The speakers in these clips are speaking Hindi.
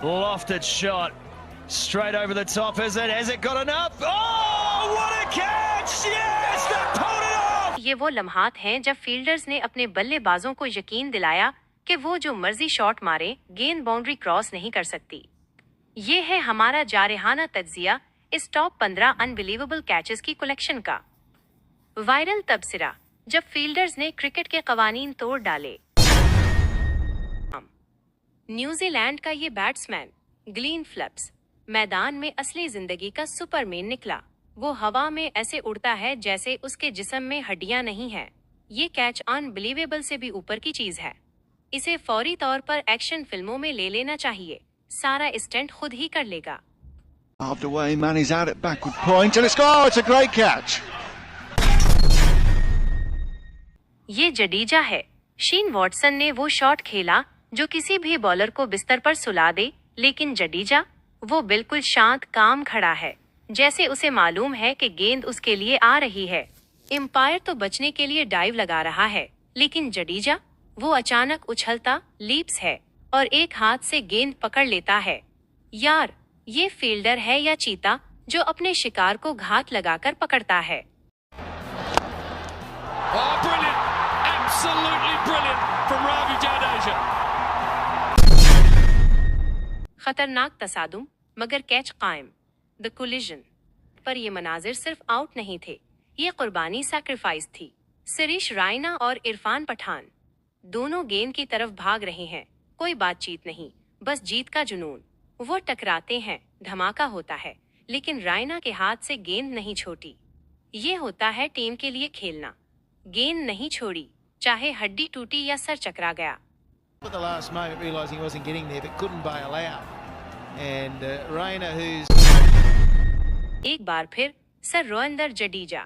Lofted shot. Straight over the top, is it? Has it got enough? Oh, what a catch! Yes, they pulled it off! ये वो लम्हात हैं जब फील्डर्स ने अपने बल्लेबाजों को यकीन दिलाया कि वो जो मर्जी शॉट मारे, गेंद बाउंड्री क्रॉस नहीं कर सकती। ये है हमारा जारहाना तज्जिया इस टॉप 15 अनबिलीवेबल कैचेस की कलेक्शन का। वायरल तबसरा जब फील्डर्स ने क्रिकेट के कवानीन तोड़ डाले। न्यूजीलैंड का ये बैट्समैन ग्लेन फिलिप्स मैदान में असली जिंदगी का सुपरमैन निकला। वो हवा में ऐसे उड़ता है जैसे उसके जिस्म में हड्डियां नहीं हैं। ये कैच अनबिलीवेबल से भी ऊपर की चीज है। इसे फौरी तौर पर एक्शन फिल्मों में ले लेना चाहिए। सारा स्टंट खुद ही कर लेगा। Afterway, Manny's out at backward point and it's a great catch. ये जडेजा है। शेन वॉटसन ने वो शॉट खेला जो किसी भी बॉलर को बिस्तर पर सुला दे, लेकिन जडेजा वो बिल्कुल शांत काम खड़ा है, जैसे उसे मालूम है कि गेंद उसके लिए आ रही है। एम्पायर तो बचने के लिए डाइव लगा रहा है, लेकिन जडेजा वो अचानक उछलता लीप्स है और एक हाथ से गेंद पकड़ लेता है। यार, ये फील्डर है या चीता जो अपने शिकार को घात लगाकर पकड़ता है। Oh, brilliant! Absolutely brilliant from Ravi Jadeja. खतरनाक तसादुम मगर कैच कायम। द कोलिजन पर ये मनाजिर सिर्फ आउट नहीं थे, ये कुर्बानी सैक्रिफाइस थी। सरीश रायना और इरफान पठान दोनों गेंद की तरफ भाग रहे हैं। कोई बातचीत नहीं, बस जीत का जुनून। वो टकराते हैं, धमाका होता है, लेकिन रायना के हाथ से गेंद नहीं छोटी। ये होता है टीम के लिए खेलना। गेंद नहीं छोड़ी, चाहे हड्डी टूटी या सर चकरा गया। At the last moment, realising he wasn't getting there, but couldn't bail out. And Rayner, who's एक बार फिर सर रोएंदर जडेजा।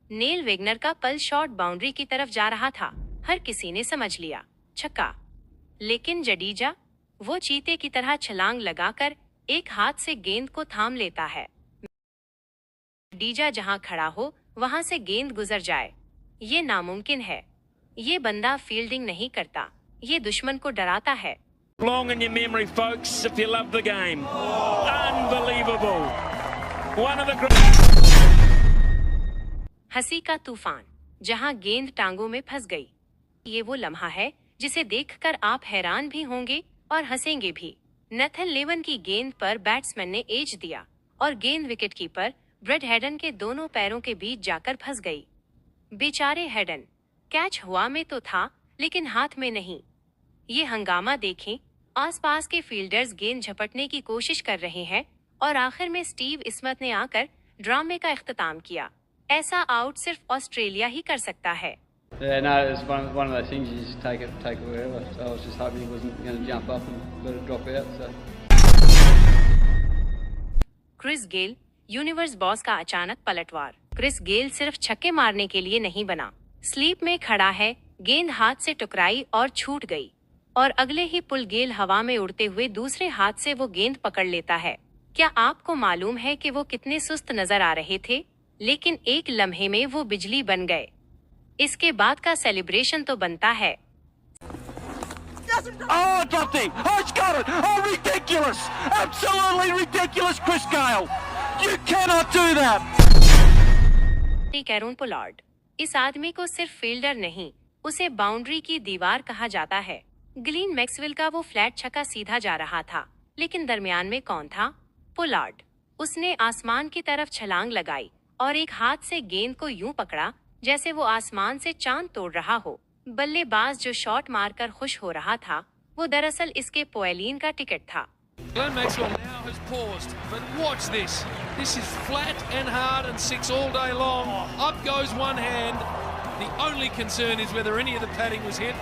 नेल वेगनर का पल शॉट बाउंड्री की तरफ जा रहा था। हर किसी ने समझ लिया, छक्का। लेकिन जडेजा वो चीते की तरह छलांग लगाकर एक हाथ से गेंद को थाम लेता है। जडेजा जहां खड़ा हो वहां से गेंद गुजर जाए, ये नामुमकिन है। ये बंदा फील्डिंग नहीं करता, ये दुश्मन को डराता है। Long in your memory, folks, if you love the game. Unbelievable. One of the great. हंसी का तूफान जहां गेंद टांगों में फंस गई। ये वो लम्हा है जिसे देखकर आप हैरान भी होंगे और हंसेंगे भी। नेथन लेवन की गेंद पर बैट्समैन ने एज दिया और गेंद विकेटकीपर ब्रेड हेडन के दोनों पैरों के बीच जाकर फंस गई। बेचारे हेडन, कैच हुआ में तो था लेकिन हाथ में नहीं। ये हंगामा देखें, आसपास के फील्डर्स गेंद झपटने की कोशिश कर रहे हैं और आखिर में स्टीव स्मिथ ने आकर ड्रामे का इख्तिताम किया। ऐसा आउट सिर्फ ऑस्ट्रेलिया ही कर सकता है। Yeah, no, it was one of those things you just take it wherever. So I was just hoping he wasn't going to jump up and let it drop out. So. Chris Gayle, universe boss का अचानक पलटवार। क्रिस गेल सिर्फ छक्के मारने के लिए नहीं बना। स्लीप में खड़ा है, गेंद हाथ से टकराई और छूट गई, और अगले ही पुल गेल हवा में उड़ते हुए दूसरे हाथ से वो गेंद पकड़ लेता है। क्या आपको मालूम है कि वो कितने सुस्त नजर आ रहे थे? लेकिन एक लम्हे में वो बिजली बन गए। इसके बाद का सेलिब्रेशन तो बनता है। Oh, dropped it! Oh, it's got it! Oh, ridiculous! Absolutely ridiculous, Chris Gale! You cannot do that! Kieron Pollard, इस आदमी को सिर्फ फील्डर नहीं, उसे बाउंड्री की दीवार कहा जाता है। ग्लेन मैक्सवेल का वो फ्लैट छक्का सीधा जा रहा था, लेकिन दरमियान में कौन था? पोलार्ड। उसने आसमान की तरफ छलांग लगाई और एक हाथ से गेंद को यूं पकड़ा जैसे वो आसमान से चांद तोड़ रहा हो। बल्लेबाज जो शॉट मारकर खुश हो रहा था, वो दरअसल इसके पोएलिन का टिकट था। Glenn Maxwell now has paused, but watch this. This is flat and hard and six all day long. Up goes one hand. The only concern is whether any of the padding was hit.